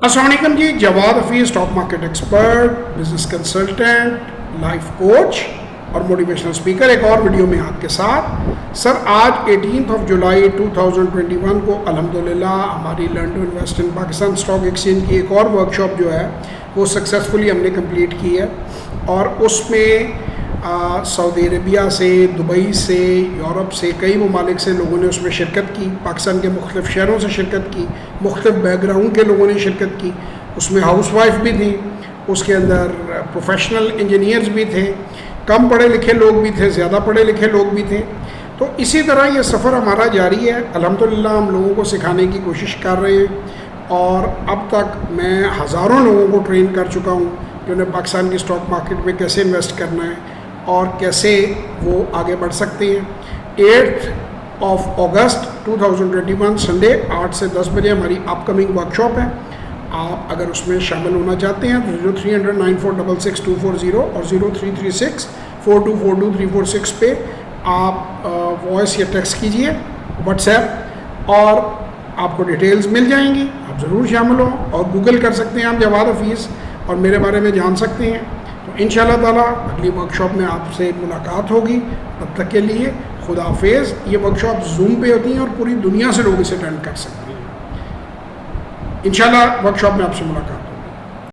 السلام علیکم جی، Jawad Hafeez, stock market expert, business consultant, life coach اور موٹیویشنل اسپیکر، ایک اور ویڈیو میں آپ کے ساتھ۔ سر آج 18 جولائی 2021 کو الحمدللہ ہماری learn to invest in Pakistan stock exchange کی ایک اور ورکشاپ جو ہے وہ سکسیزفلی ہم نے کمپلیٹ کی ہے، اور اس میں سعودی عربیہ سے، دبئی سے، یورپ سے، کئی ممالک سے لوگوں نے اس میں شرکت کی، پاکستان کے مختلف شہروں سے شرکت کی، مختلف بیک گراؤنڈ کے لوگوں نے شرکت کی، اس میں ہاؤس وائف بھی تھی، اس کے اندر پروفیشنل انجینئرز بھی تھے، کم پڑھے لکھے لوگ بھی تھے، زیادہ پڑھے لکھے لوگ بھی تھے۔ تو اسی طرح یہ سفر ہمارا جاری ہے، الحمدللہ ہم لوگوں کو سکھانے کی کوشش کر رہے ہیں، اور اب تک میں ہزاروں لوگوں کو ٹرین کر چکا ہوں کہ انہیں پاکستان کی اسٹاک مارکیٹ میں کیسے انویسٹ کرنا ہے اور کیسے وہ آگے بڑھ سکتے ہیں۔ 8 اگست 2021 سنڈے 8 سے 10 بجے ہماری اپ کمنگ ورکشاپ ہے۔ آپ اگر اس میں شامل ہونا چاہتے ہیں تو 030094666240 اور 03364242 پہ آپ وائس یا ٹیکسٹ کیجئے، واٹس ایپ، اور آپ کو ڈیٹیلز مل جائیں گی، آپ ضرور شامل ہوں، اور گوگل کر سکتے ہیں آپ جواد حفیظ اور میرے بارے میں جان سکتے ہیں۔ تو انشاءاللہ تعالیٰ اگلی ورکشاپ میں آپ سے ملاقات ہوگی، تب تک کے لیے خدا حافظ۔ یہ ورکشاپ زوم پہ ہوتی ہیں اور پوری دنیا سے لوگ اسے اٹینڈ کر سکتے ہیں۔ انشاءاللہ ورکشاپ میں آپ سے ملاقات۔